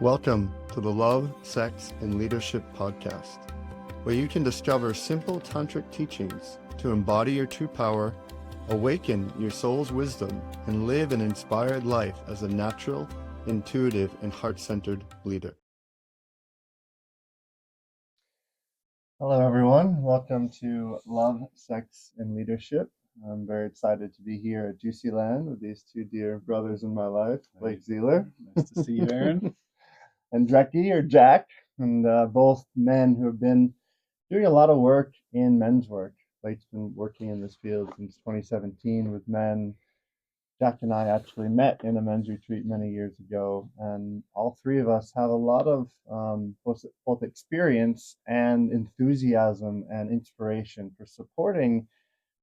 Welcome to the Love, Sex, and Leadership podcast, where you can discover simple tantric teachings to embody your true power, awaken your soul's wisdom, and live an inspired life as a natural, intuitive, and heart-centered leader. Hello, everyone. Welcome to Love, Sex, and Leadership. I'm very excited to be here at Juicy Land with these two dear brothers in my life, Blake Zealear. Nice to see you, Aaron. And Dreki or Jack, and both men who have been doing a lot of work in men's work. Blake's been working in this field since 2017 with men. Jack and I actually met in a men's retreat many years ago, and all three of us have a lot of both experience and enthusiasm and inspiration for supporting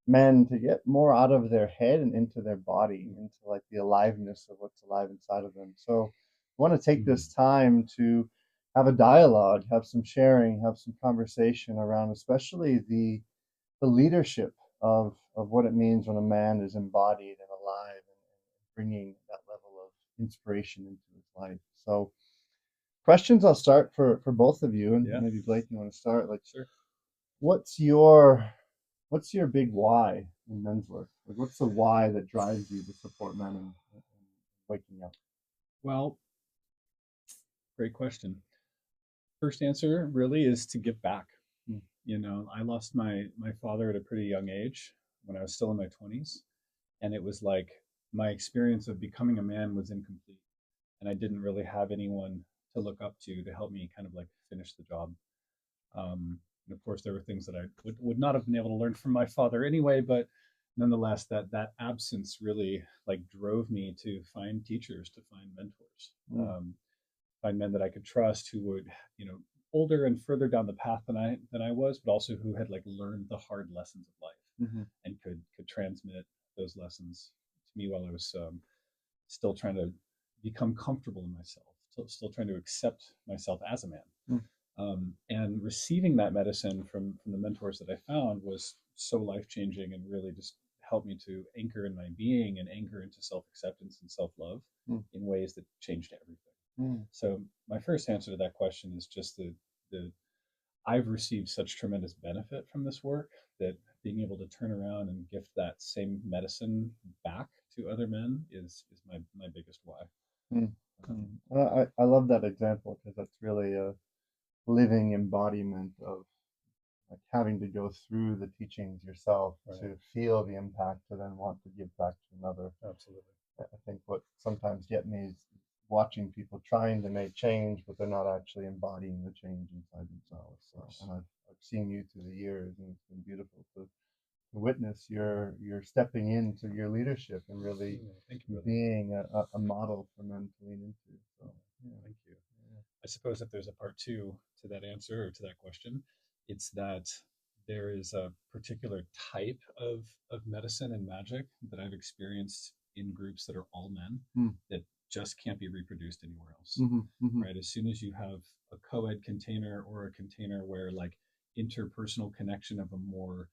men to get more out of their head and into their body, into like the aliveness of what's alive inside of them. So I want to take this time to have a dialogue, have some sharing, have some conversation around especially the leadership of what it means when a man is embodied and alive and bringing that level of inspiration into his life. So questions I'll start for both of you, and maybe Blake, you want to start? Like, Sure. What's your big why in men's work? Like, what's the why that drives you to support men in waking up? Well, great question. First answer really is to give back. You know, I lost my father at a pretty young age when I was still in my 20s. And it was like my experience of becoming a man was incomplete. And I didn't really have anyone to look up to help me kind of like finish the job. And of course, there were things that I would not have been able to learn from my father anyway, but nonetheless, that absence really like drove me to find teachers, to find mentors, find men that I could trust who would, you know, older and further down the path than I was, but also who had like learned the hard lessons of life and could transmit those lessons to me while I was still trying to become comfortable in myself, still trying to accept myself as a man. And receiving that medicine from the mentors that I found was so life-changing and really just helped me to anchor in my being and anchor into self-acceptance and self-love in ways that changed everything. So my first answer to that question is just the I've received such tremendous benefit from this work that being able to turn around and gift that same medicine back to other men is my biggest why. I love that example because that's really a living embodiment of like having to go through the teachings yourself to feel the impact to then want to give back to another. Absolutely. I think what sometimes gets me is watching people trying to make change, but they're not actually embodying the change inside themselves. So, and I've seen you through the years, and it's been beautiful to witness your stepping into your leadership and really being a model for men to lean into. So, thank you. I suppose if there's a part two to that answer or to that question, it's that there is a particular type of medicine and magic that I've experienced in groups that are all men that just can't be reproduced anywhere else. Right? As soon as you have a co-ed container or a container where like interpersonal connection of a more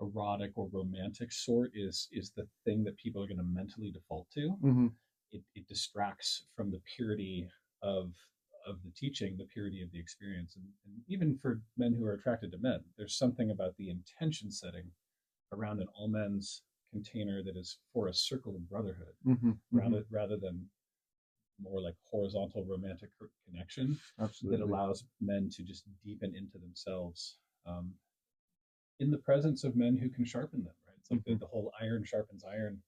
erotic or romantic sort is the thing that people are going to mentally default to, it distracts from the purity of the teaching, the purity of the experience. And even for men who are attracted to men, there's something about the intention setting around an all men's container that is for a circle of brotherhood rather than more like horizontal romantic connection. Absolutely. That allows men to just deepen into themselves in the presence of men who can sharpen them, right? It's like the whole iron sharpens iron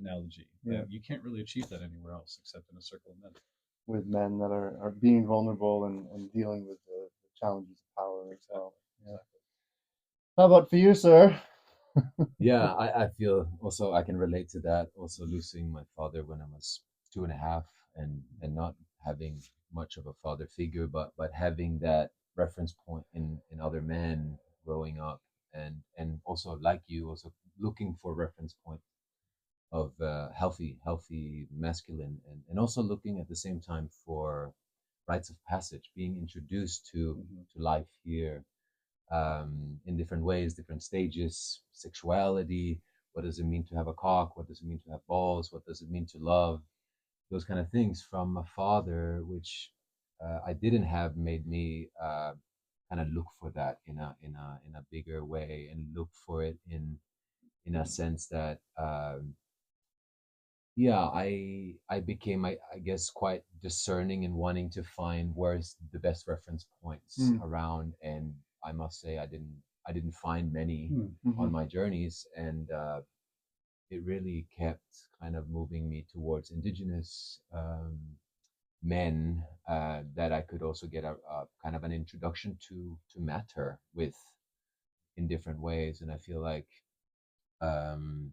analogy. You can't really achieve that anywhere else except in a circle of men. With men that are being vulnerable and dealing with the challenges of power as well. Exactly. How about for you, sir? Yeah, I feel also I can relate to that. Also losing my father when I was 2.5 and not having much of a father figure, but having that reference point in other men growing up and also like you, also looking for reference point of healthy masculine and also looking at the same time for rites of passage, being introduced to life here in different ways, different stages, sexuality. What does it mean to have a cock? What does it mean to have balls? What does it mean to love? those kind of things from a father, which I didn't have, made me kind of look for that in a bigger way, and look for it in a sense that yeah, I became, I guess, quite discerning and wanting to find where's the best reference points Mm. around. And I must say, I didn't find many Mm-hmm. on my journeys, and it really kept kind of moving me towards indigenous men that I could also get a kind of an introduction to matter with in different ways. And I feel like um,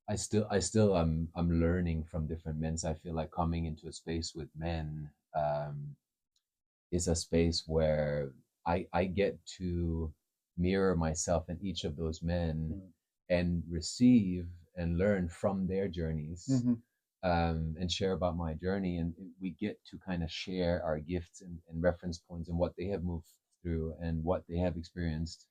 I still I'm learning from different men. So I feel like coming into a space with men is a space where I get to mirror myself in each of those men and receive and learn from their journeys, Mm-hmm. and share about my journey. And we get to kind of share our gifts and reference points and what they have moved through and what they have experienced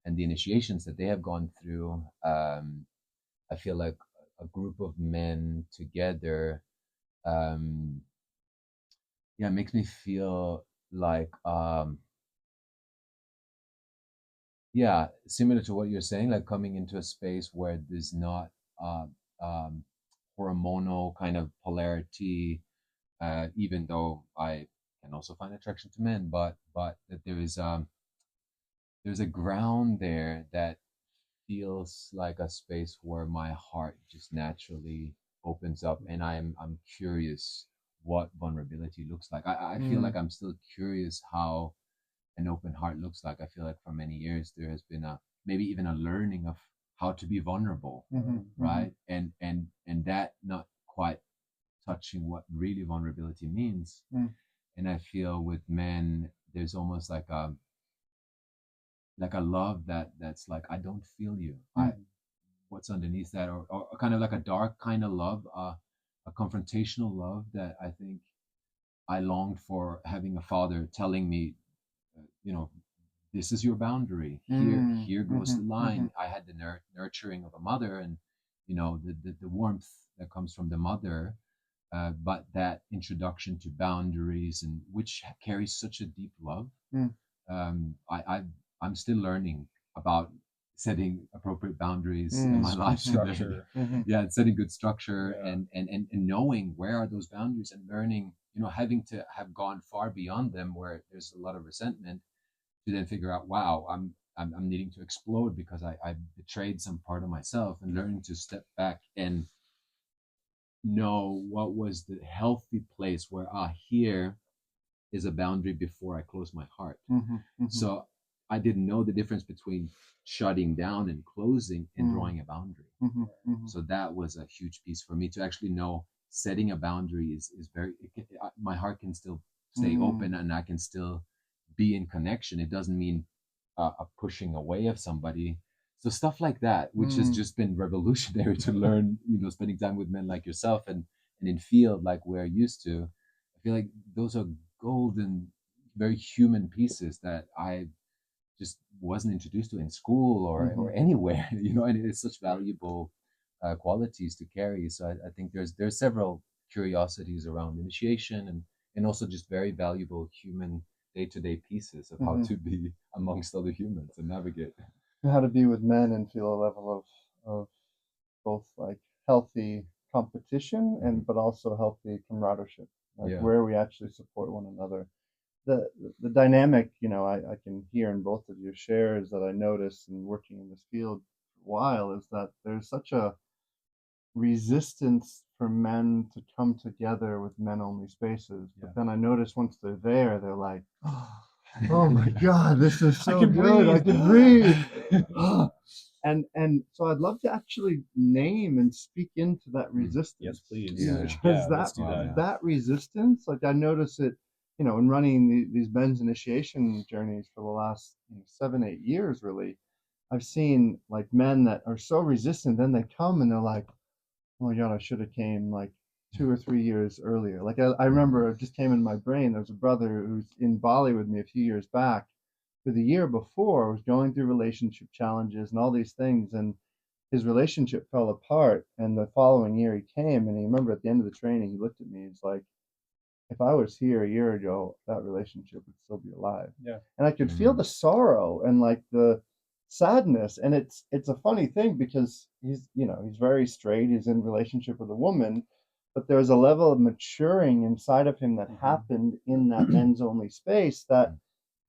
and the initiations that they have gone through. I feel like a group of men together, um, yeah, it makes me feel like, yeah, similar to what you're saying, like coming into a space where there's not uh, um, hormonal kind of polarity, even though I can also find attraction to men, but that there's a ground there that feels like a space where my heart just naturally opens up, and I'm curious what vulnerability looks like. I feel like I'm still curious how an open heart looks like. I feel like for many years there has been a maybe even a learning of how to be vulnerable, Mm-hmm. right? And that not quite touching what really vulnerability means. Mm-hmm. And I feel with men there's almost like a love that's like, I don't feel you. I What's underneath that, or kind of like a dark kind of love, a confrontational love that I think I longed for, having a father telling me, you know, this is your boundary. Here goes the line. I had the nurturing of a mother, and the warmth that comes from the mother, but that introduction to boundaries, and which carries such a deep love. Mm. I'm still learning about setting appropriate boundaries in my Mm. life. Structure. Yeah, setting good structure, Yeah. and knowing where are those boundaries, and learning, having to have gone far beyond them where there's a lot of resentment, to then figure out, wow, I'm needing to explode because I betrayed some part of myself, and learning to step back and know what was the healthy place where, here is a boundary before I close my heart. So I didn't know the difference between shutting down and closing and drawing a boundary. So that was a huge piece for me, to actually know setting a boundary is very, my heart can still stay open, and I can still be in connection. It doesn't mean a pushing away of somebody. So stuff like that, which has just been revolutionary to learn, spending time with men like yourself, and in field like we're used to. I feel like those are golden, very human pieces that I just wasn't introduced to in school or anywhere, and it's such valuable qualities to carry. So I think there's several curiosities around initiation, and also just very valuable human day-to-day pieces of how to be amongst other humans and navigate. How to be with men and feel a level of both like healthy competition and but also healthy camaraderie, like Yeah. where we actually support one another. The dynamic, I can hear in both of your shares that I notice in working in this field for a while is that there's such a resistance for men to come together with men only spaces. But Yeah. then I notice once they're there, they're like, oh my God, this is so can good. I breathe. can breathe. And so I'd love to actually name and speak into that resistance. Yes, please. Yeah. Because Let's do that. that resistance, like I notice it, in running these men's initiation journeys for the last 7-8 years, really, I've seen like men that are so resistant, then they come and they're like, oh my God, I should have came like 2 or 3 years earlier. Like I remember it just came in my brain. There was a brother who's in Bali with me a few years back, who the year before was going through relationship challenges and all these things. And his relationship fell apart, and the following year he came, and he remember at the end of the training he looked at me, he's like, if I was here a year ago, that relationship would still be alive. Yeah. And I could feel the sorrow and like the sadness. And it's a funny thing because he's very straight, he's in relationship with a woman, but there's a level of maturing inside of him that happened in that men's only space that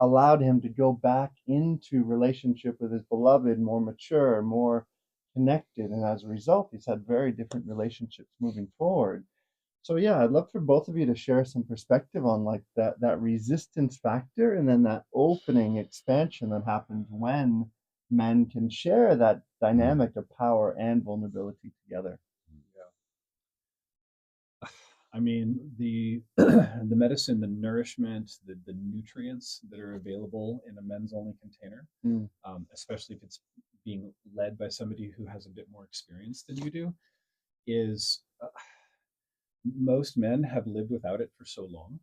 allowed him to go back into relationship with his beloved more mature, more connected, and as a result he's had very different relationships moving forward. So yeah, I'd love for both of you to share some perspective on like that resistance factor and then that opening expansion that happens when men can share that dynamic of power and vulnerability together. I mean, the the medicine, the nourishment, the nutrients that are available in a men's only container, especially if it's being led by somebody who has a bit more experience than you do, is most men have lived without it for so long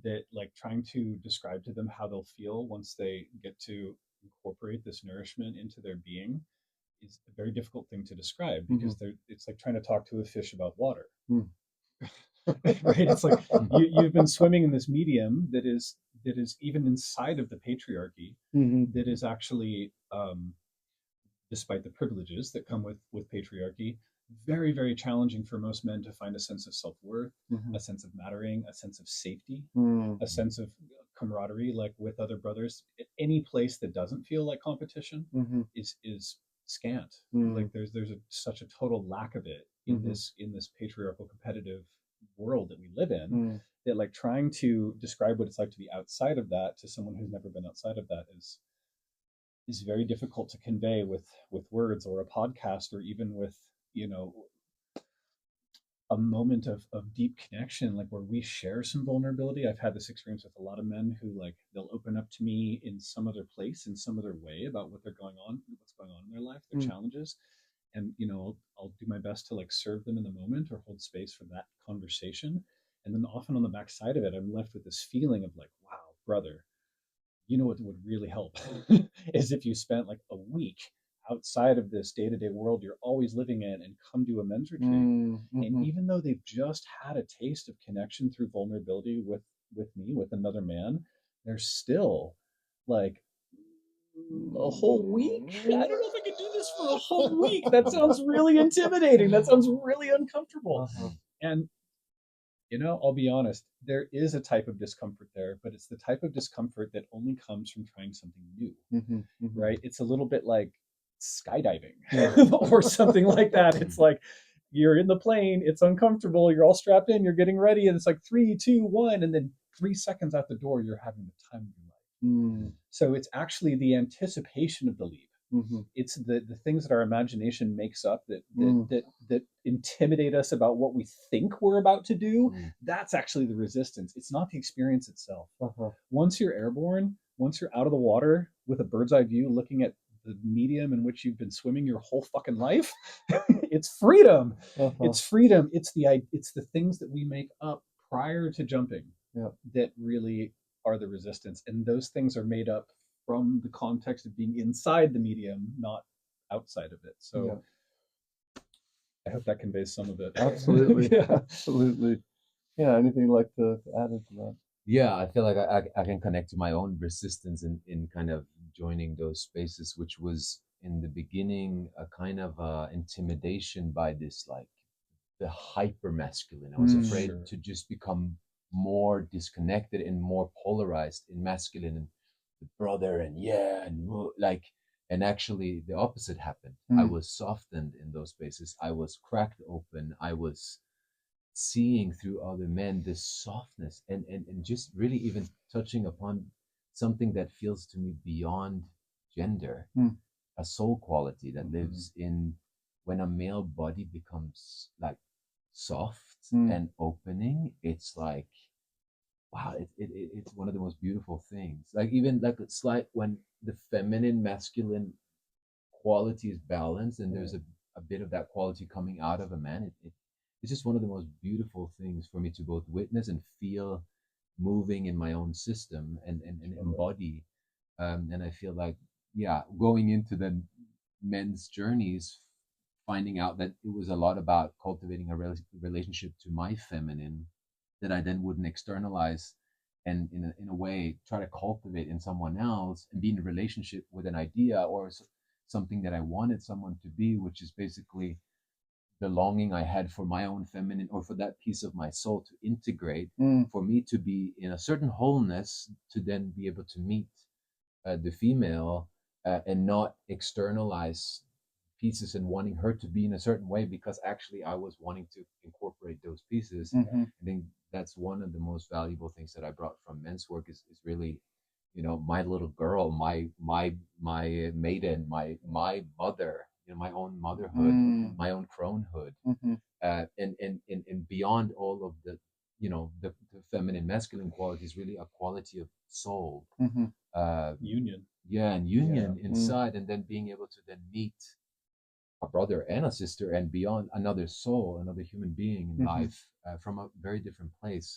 that like trying to describe to them how they'll feel once they get to incorporate this nourishment into their being is a very difficult thing to describe because it's like trying to talk to a fish about water. Right? It's like you've been swimming in this medium that is even inside of the patriarchy that is actually despite the privileges that come with patriarchy, very, very challenging for most men to find a sense of self-worth, a sense of mattering, a sense of safety, a sense of camaraderie, like with other brothers. Any place that doesn't feel like competition is scant. Like there's such a total lack of it in this patriarchal competitive world that we live in that like trying to describe what it's like to be outside of that to someone who's never been outside of that is very difficult to convey with words or a podcast or even with a moment of deep connection, like where we share some vulnerability. I've had this experience with a lot of men who like they'll open up to me in some other place, in some other way about what's going on in their life, their challenges. And I'll do my best to like serve them in the moment or hold space for that conversation. And then often on the backside of it, I'm left with this feeling of like, wow, brother, what would really help is if you spent like a week outside of this day-to-day world you're always living in and come to a men's retreat. And even though they've just had a taste of connection through vulnerability with me, with another man, they're still like a whole week. I don't know if I could do this for a whole week. That sounds really intimidating. That sounds really uncomfortable. And I'll be honest, there is a type of discomfort there, but it's the type of discomfort that only comes from trying something new, right? It's a little bit like skydiving or something like that. It's like you're in the plane, it's uncomfortable, you're all strapped in, you're getting ready, and it's like 3, 2, 1, and then 3 seconds out the door, you're having the time of your life. So it's actually the anticipation of the leap. It's the things that our imagination makes up that intimidate us about what we think we're about to do. That's actually the resistance. It's not the experience itself. Once you're airborne, once you're out of the water with a bird's eye view looking at the medium in which you've been swimming your whole fucking life, it's freedom. It's freedom. It's the things that we make up prior to jumping that really are the resistance, and those things are made up from the context of being inside the medium, not outside of it. So I hope that conveys some of it. Absolutely. Absolutely. Yeah, anything you'd like to add into that? Yeah, I feel like I can connect to my own resistance in kind of joining those spaces, which was in the beginning a kind of intimidation by this, like the hyper masculine. I was afraid to just become more disconnected and more polarized in masculine and the brother and like, and actually the opposite happened. I was softened in those spaces. I was cracked open. I was seeing through other men this softness and just really even touching upon something that feels to me beyond gender, a soul quality that lives in when a male body becomes like soft and opening. It's like, wow, it's one of the most beautiful things. Like even like it's like when the feminine masculine quality is balanced and there's a bit of that quality coming out of a man, it's just one of the most beautiful things for me to both witness and feel moving in my own system and embody. And I feel like, going into the men's journeys finding out that it was a lot about cultivating a relationship to my feminine that I then wouldn't externalize and in a way try to cultivate in someone else and be in a relationship with an idea or something that I wanted someone to be, which is basically the longing I had for my own feminine or for that piece of my soul to integrate, for me to be in a certain wholeness, to then be able to meet the female and not externalize pieces and wanting her to be in a certain way because actually I was wanting to incorporate those pieces. Mm-hmm. I think that's one of the most valuable things that I brought from men's work is really, you know, my little girl, my maiden, my mother, you know, my own motherhood, my own cronehood, Mm-hmm. And beyond all of the, you know, the feminine masculine qualities, really a quality of soul, Mm-hmm. Union. yeah, and union inside, and then being able to then meet a brother and a sister and beyond another soul, another human being in life from a very different place.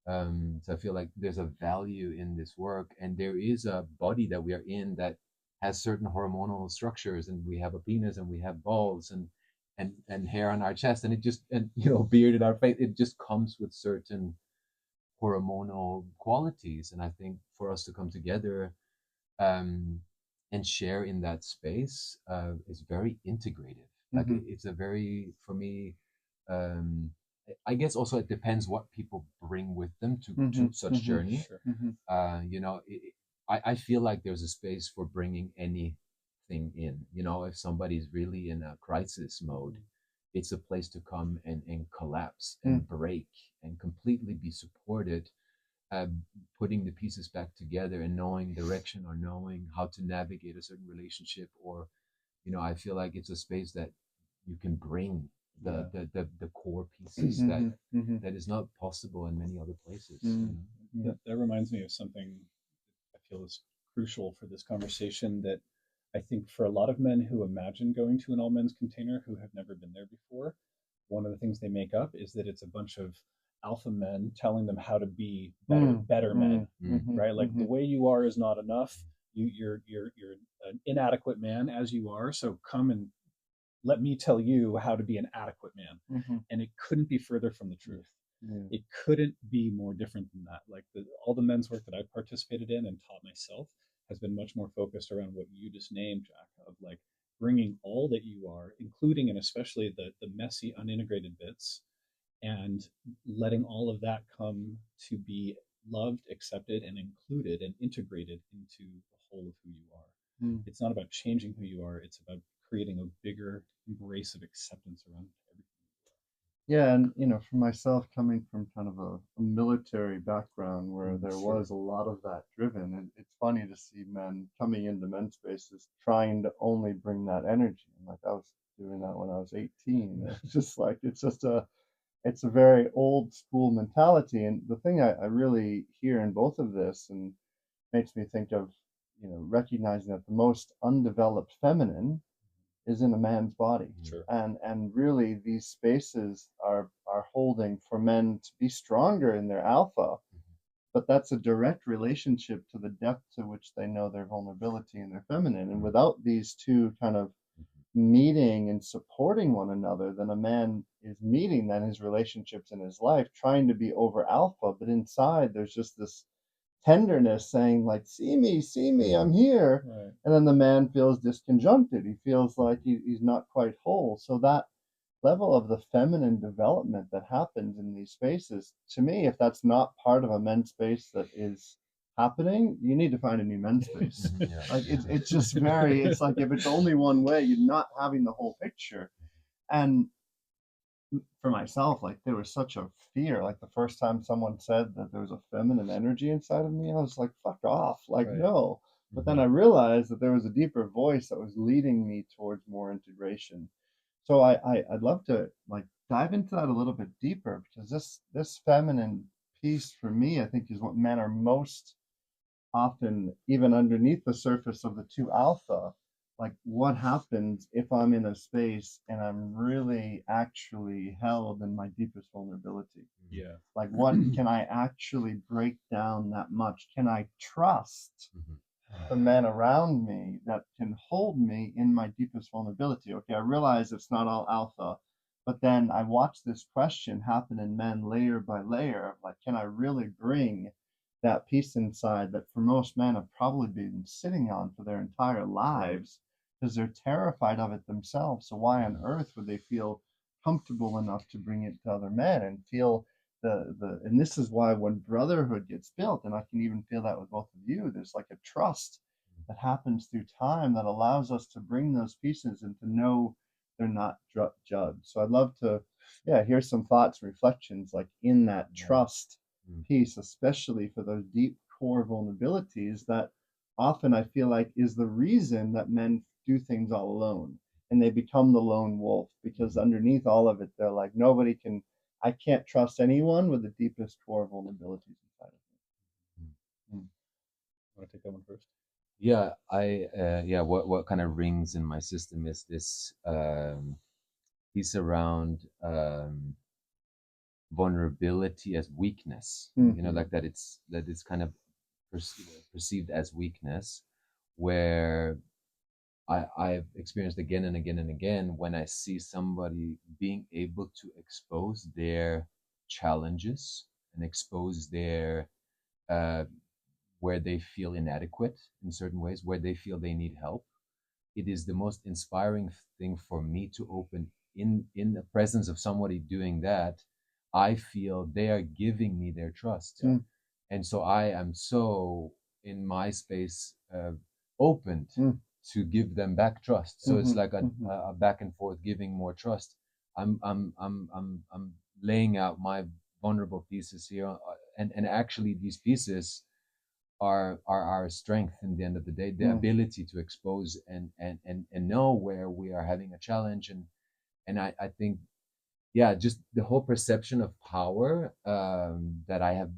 So I feel like there's a value in this work, and there is a body that we are in that has certain hormonal structures, and we have a penis, and we have balls, and hair on our chest, and it just, and you know, beard in our face. It just comes with certain hormonal qualities, and I think for us to come together um, and share in that space is very integrative. Like it's a very, for me, um, I guess also it depends what people bring with them to such journey. Sure. You know, I feel like there's a space for bringing anything in. You know, if somebody's really in a crisis mode, it's a place to come and collapse and break and completely be supported, uh, putting the pieces back together and knowing direction or knowing how to navigate a certain relationship. Or, you know, I feel like it's a space that you can bring the core pieces that is not possible in many other places. You know? That reminds me of something I feel is crucial for this conversation, that I think for a lot of men who imagine going to an all men's container who have never been there before, one of the things they make up is that it's a bunch of alpha men telling them how to be better men, right? Like the way you are is not enough. You're an inadequate man as you are. So come and let me tell you how to be an adequate man. And it couldn't be further from the truth. It couldn't be more different than that. Like all the men's work that I've participated in and taught myself has been much more focused around what you just named, Jack, of like bringing all that you are, including and especially the messy, unintegrated bits, and letting all of that come to be loved, accepted, and included and integrated into the whole of who you are. It's not about changing who you are, it's about creating a bigger embrace of acceptance around everything. Yeah, and you know, for myself, coming from kind of a military background where there was a lot of that driven, and it's funny to see men coming into men's spaces trying to only bring that energy. Like I was doing that when I was 18. It's just like it's a very old school mentality. And the thing I really hear in both of this and makes me think of, you know, recognizing that the most undeveloped feminine is in a man's body. And really these spaces are holding for men to be stronger in their alpha, but that's a direct relationship to the depth to which they know their vulnerability and their feminine. And without these two kind of meeting and supporting one another, then a man is meeting then his relationships in his life trying to be over alpha, but inside there's just this tenderness saying like, see me, I'm here. And then the man feels disconjuncted, he feels like he's not quite whole. So that level of the feminine development that happens in these spaces, to me, if that's not part of a men's space that is happening, you need to find a new men's space. Like it's just very, it's like if it's only one way, you're not having the whole picture. And for myself, like there was such a fear. Like the first time someone said that there was a feminine energy inside of me, I was like, fuck off, like no. But then I realized that there was a deeper voice that was leading me towards more integration. So I'd love to like dive into that a little bit deeper, because this feminine piece for me, I think, is what men are most often, even underneath the surface of the two alpha. Like what happens if I'm in a space and I'm really actually held in my deepest vulnerability? Like what can I actually break down that much? Can I trust the men around me that can hold me in my deepest vulnerability. Okay, I realize it's not all alpha, but then I watch this question happen in men layer by layer of like, can I really bring that piece inside that for most men have probably been sitting on for their entire lives because they're terrified of it themselves. So why on earth would they feel comfortable enough to bring it to other men and feel and this is why when brotherhood gets built, and I can even feel that with both of you, there's like a trust that happens through time that allows us to bring those pieces and to know they're not judged. So I'd love to, yeah, hear some thoughts, reflections, like in that trust piece, especially for those deep core vulnerabilities that often I feel like is the reason that men do things all alone and they become the lone wolf, because underneath all of it, they're like, I can't trust anyone with the deepest core vulnerabilities inside of me. Want to take that one first? Yeah, what kind of rings in my system is this piece around vulnerability as weakness. You know, like that it's kind of perceived as weakness, where I've experienced again and again and again when I see somebody being able to expose their challenges and expose their uh, where they feel inadequate in certain ways, where they feel they need help. It is the most inspiring thing for me to open in the presence of somebody doing that. I feel they are giving me their trust. Mm. And so I am so in my space opened to give them back trust. So it's like a back and forth, giving more trust. I'm laying out my vulnerable pieces here, and actually these pieces are our strength in the end of the day, the ability to expose and know where we are having a challenge. And I think, yeah, just the whole perception of power that I have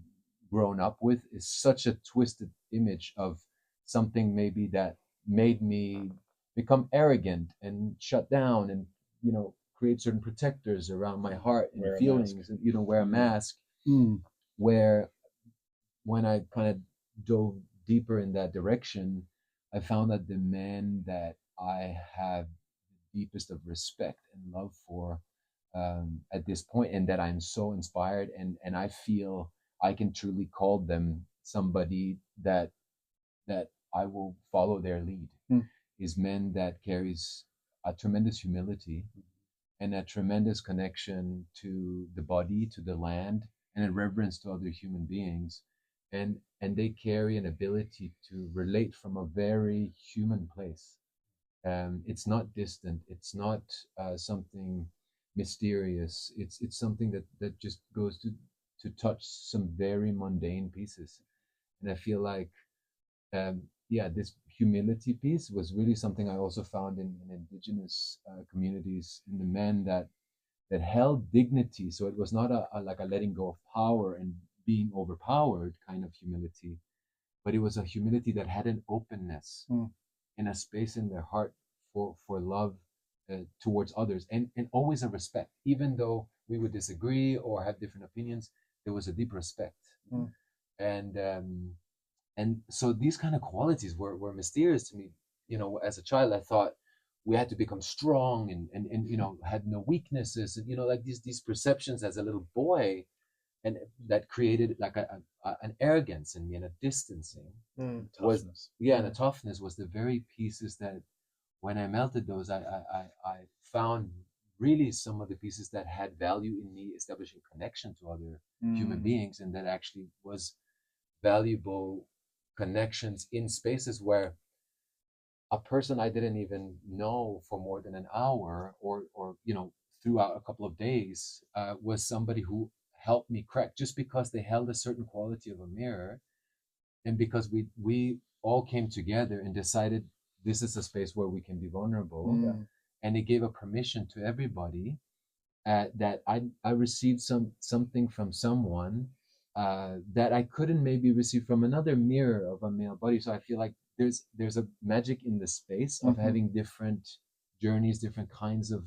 grown up with is such a twisted image of something maybe that made me become arrogant and shut down and, you know, create certain protectors around my heart and feelings and, you know, wear a mask. Where when I kind of dove deeper in that direction, I found that the man that I have the deepest of respect and love for at this point, and that I'm so inspired, and I feel I can truly call them somebody that I will follow their lead, is men that carries a tremendous humility and a tremendous connection to the body, to the land, and a reverence to other human beings. And they carry an ability to relate from a very human place. It's not distant. It's not something mysterious. It's something that just goes to touch some very mundane pieces. And I feel like this humility piece was really something I also found in indigenous communities, in the men that held dignity. So it was not like a letting go of power and being overpowered kind of humility, but it was a humility that had an openness and a space in their heart for love towards others, and always a respect. Even though we would disagree or have different opinions, there was a deep respect. And so these kind of qualities were mysterious to me. You know, as a child, I thought we had to become strong and you know, had no weaknesses, and you know, like these perceptions as a little boy, and that created like an arrogance in me and a distancing. Toughness. And a toughness was the very pieces that when I melted those, I found really some of the pieces that had value in me establishing connection to other human beings, and that actually was valuable connections in spaces where a person I didn't even know for more than an hour, or you know, throughout a couple of days, was somebody who helped me crack, just because they held a certain quality of a mirror, and because we all came together and decided this is a space where we can be vulnerable. And it gave a permission to everybody that I received something from someone that I couldn't maybe receive from another mirror of a male body. So I feel like there's a magic in the space of having different journeys, different kinds of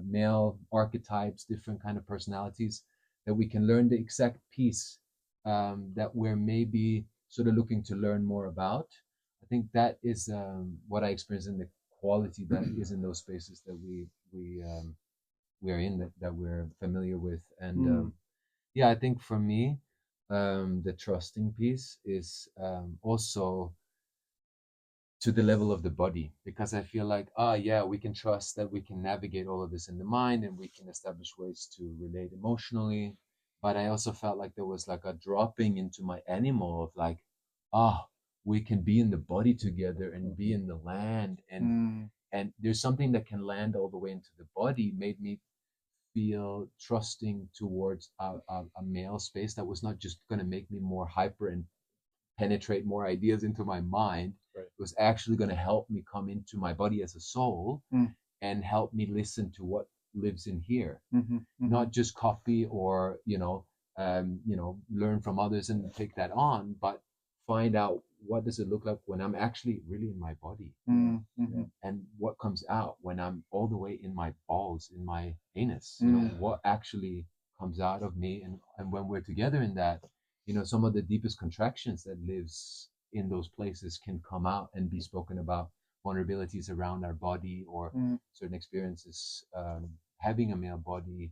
male archetypes, different kind of personalities, that we can learn the exact piece that we're maybe sort of looking to learn more about, I think that is what I experience in the quality that is in those spaces that we are in, that we're familiar with. And yeah, I think for me, the trusting piece is also to the level of the body, because I feel like, yeah, we can trust that we can navigate all of this in the mind and we can establish ways to relate emotionally. But I also felt like there was like a dropping into my animal of like, ah, we can be in the body together and be in the land, and there's something that can land all the way into the body, made me feel trusting towards a male space that was not just going to make me more hyper and penetrate more ideas into my mind. Right. It was actually going to help me come into my body as a soul and help me listen to what lives in here, not just copy or learn from others and take that on, but find out what does it look like when I'm actually really in my body, and what comes out when I'm all the way in my balls, in my anus. What actually comes out of me, and when we're together in that, some of the deepest contractions that lives in those places can come out and be spoken about, vulnerabilities around our body or certain experiences, having a male body,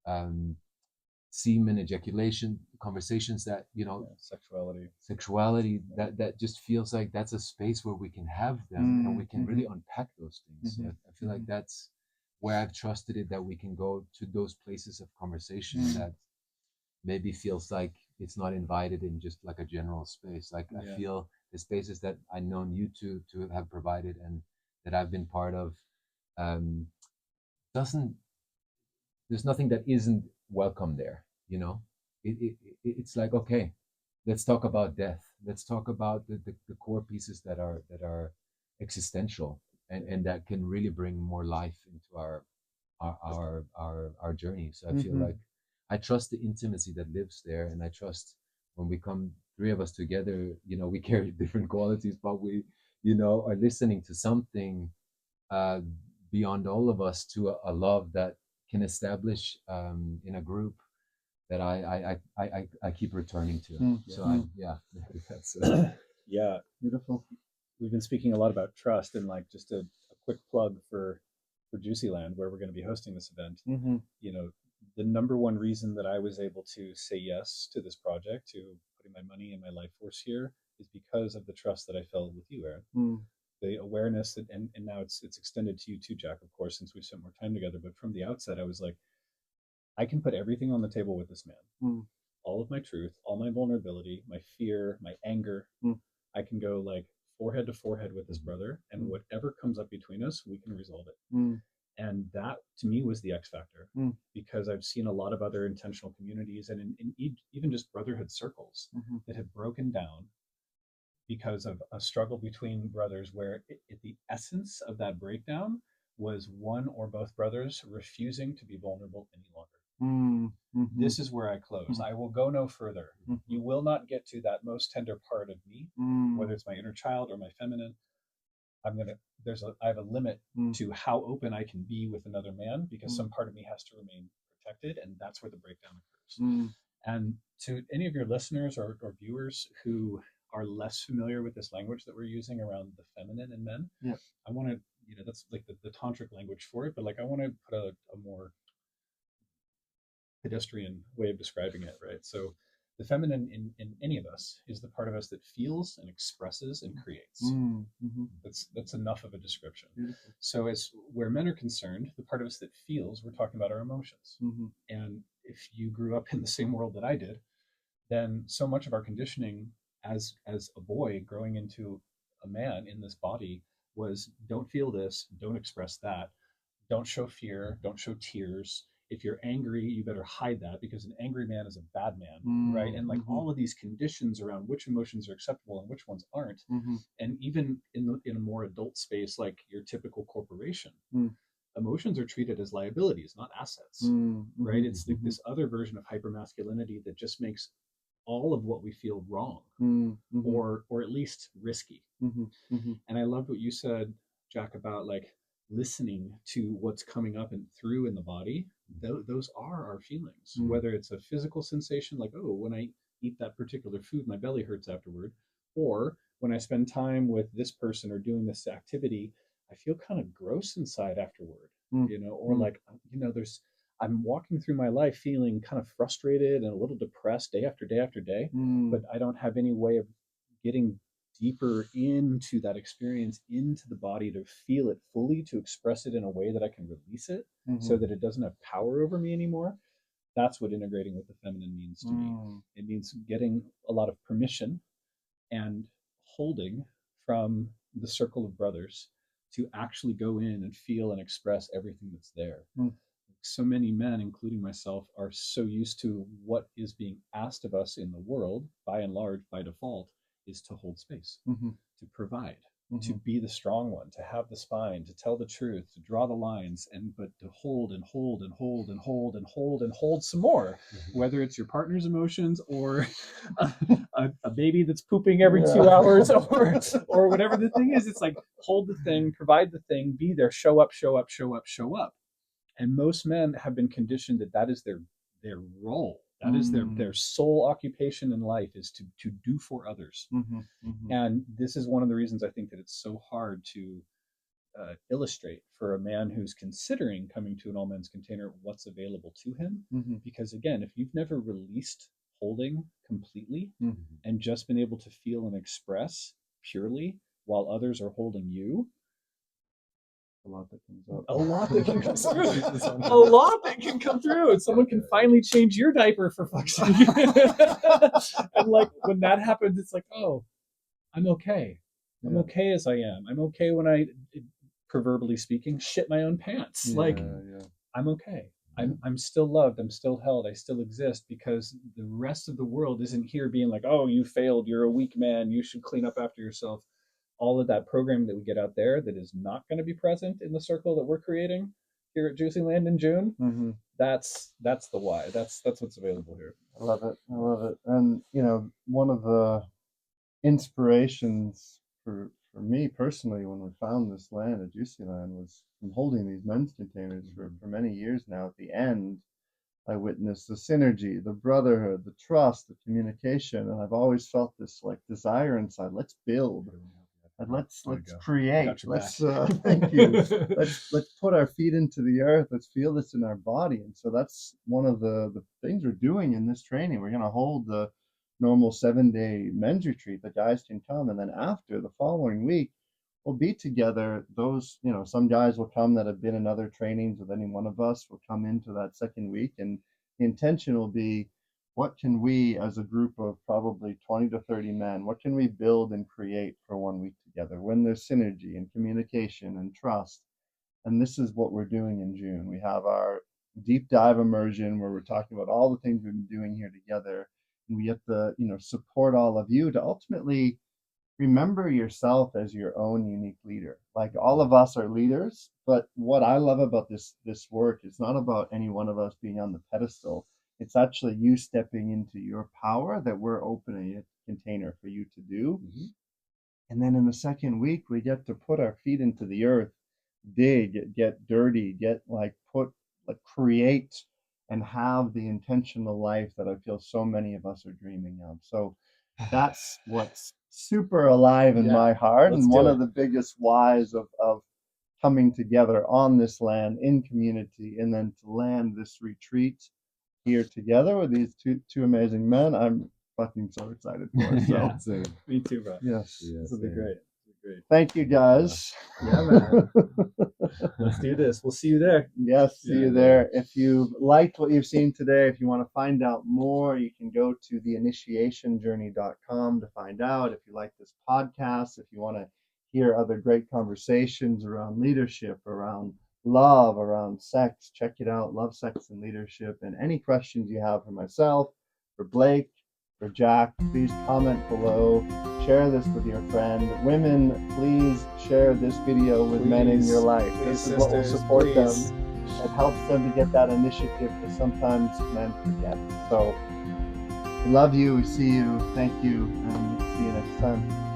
um, semen, ejaculation, conversations that sexuality, that just feels like that's a space where we can have them and we can really unpack those things. So I feel like that's where I've trusted it, that we can go to those places of conversation that maybe feels like it's not invited in just like a general space. Like I feel the spaces that I known you to have provided and that I've been part of, doesn't there's nothing that isn't welcome there. It's like, okay, let's talk about death, let's talk about the core pieces that are existential, and that can really bring more life into our journey. So I feel like I trust the intimacy that lives there, and I trust when we come, three of us together, we carry different qualities, but we are listening to something uh, beyond all of us, to a love that can establish in a group that I keep returning to. So that's Yeah, Beautiful. we've been speaking a lot about trust, and like just a quick plug for Juicyland, where we're going to be hosting this event. The number one reason that I was able to say yes to this project, to putting my money and my life force here, is because of the trust that I felt with you, Aaron. The awareness that, and now it's extended to you too, Jack, of course, since we've spent more time together. But from the outset, I was like, I can put everything on the table with this man. All of my truth, all my vulnerability, my fear, my anger. I can go like forehead to forehead with this brother, and whatever comes up between us, we can resolve it. And that to me was the X factor, because I've seen a lot of other intentional communities and in even just brotherhood circles that have broken down because of a struggle between brothers, where the essence of that breakdown was one or both brothers refusing to be vulnerable any longer. This is where I close. I will go no further. You will not get to that most tender part of me, whether it's my inner child or my feminine. I have a limit to how open I can be with another man, because some part of me has to remain protected, and that's where the breakdown occurs. And to any of your listeners or viewers who are less familiar with this language that we're using around the feminine in men, I want to, that's like the tantric language for it, but like I want to put a more pedestrian way of describing it, right? So the feminine in any of us is the part of us that feels and expresses and creates. That's enough of a description. Beautiful. So as where men are concerned, the part of us that feels, we're talking about our emotions. And if you grew up in the same world that I did, then so much of our conditioning as a boy growing into a man in this body was, don't feel this, don't express that, don't show fear, don't show tears. If you're angry, you better hide that, because an angry man is a bad man, right? And like all of these conditions around which emotions are acceptable and which ones aren't. And even in a more adult space, like your typical corporation, emotions are treated as liabilities, not assets, right? It's like this other version of hypermasculinity that just makes all of what we feel wrong, or at least risky. And I loved what you said, Jack, about like listening to what's coming up and through in the body. Those are our feelings, whether it's a physical sensation like, oh, when I eat that particular food, my belly hurts afterward, or when I spend time with this person or doing this activity, I feel kind of gross inside afterward, Mm. or like, I'm walking through my life feeling kind of frustrated and a little depressed day after day after day, but I don't have any way of getting deeper into that experience, into the body to feel it fully, to express it in a way that I can release it so that it doesn't have power over me anymore. That's what integrating with the feminine means to me. It means getting a lot of permission and holding from the circle of brothers to actually go in and feel and express everything that's there. So many men, including myself, are so used to what is being asked of us in the world, by and large, by default, is to hold space, to provide, to be the strong one, to have the spine, to tell the truth, to draw the lines, but to hold and hold and hold and hold and hold and hold some more, whether it's your partner's emotions or a baby that's pooping every 2 hours or whatever the thing is. It's like, hold the thing, provide the thing, be there, show up, show up, show up, show up. And most men have been conditioned that is their role. That is their sole occupation in life, is to do for others. And this is one of the reasons I think that it's so hard to illustrate for a man who's considering coming to an all men's container what's available to him. Because again, if you've never released holding completely and just been able to feel and express purely while others are holding you, a lot that comes up. A lot that can come through. A lot that can come through. And someone can finally change your diaper, for fuck's sake. And like, when that happens, it's like, oh, I'm okay. I'm okay as I am. I'm okay when I, proverbially speaking, shit my own pants. I'm okay. I'm still loved. I'm still held. I still exist, because the rest of the world isn't here being like, oh, you failed. You're a weak man. You should clean up after yourself. All of that programming that we get out there that is not going to be present in the circle that we're creating here at Juicy Land in June. That's the why. That's what's available here. I love it. And one of the inspirations for me personally when we found this land at Juicy Land was from holding these men's containers for many years now. At the end, I witnessed the synergy, the brotherhood, the trust, the communication, and I've always felt this like desire inside. Let's build. And let's create. Let's thank you. Let's put our feet into the earth. Let's feel this in our body. And so that's one of the things we're doing in this training. We're going to hold the normal 7-day men's retreat. The guys can come, and then after the following week, we'll be together. Those, some guys will come that have been in other trainings with any one of us. Will come into that second week, and the intention will be, what can we, as a group of probably 20 to 30 men, what can we build and create for 1 week together when there's synergy and communication and trust? And this is what we're doing in June. We have our deep dive immersion where we're talking about all the things we've been doing here together. And we have to, support all of you to ultimately remember yourself as your own unique leader. Like, all of us are leaders, but what I love about this work, it's not about any one of us being on the pedestal. It's actually you stepping into your power, that we're opening a container for you to do. And then in the second week, we get to put our feet into the earth, dig, get dirty, create, and have the intentional life that I feel so many of us are dreaming of. So that's what's super alive in my heart, and one of the biggest whys of coming together on this land in community, and then to land this retreat here together with these two amazing men. I'm fucking so excited for it. So me too, bro. Yes, this will be great. Thank you, guys. Yeah, man. Let's do this. We'll see you there. Yes, see you there. If you liked what you've seen today, if you want to find out more, you can go to theinitiationjourney.com to find out. If you like this podcast, if you want to hear other great conversations around leadership, around love, around sex, check it out. Love, Sex, and Leadership. And any questions you have for myself, for Blake, for Jack, please comment below. Share this with your friend. Women, please share this video with men in your life. This is what will support them. It helps them to get that initiative that sometimes men forget. So, we love you. We see you. Thank you. And see you next time.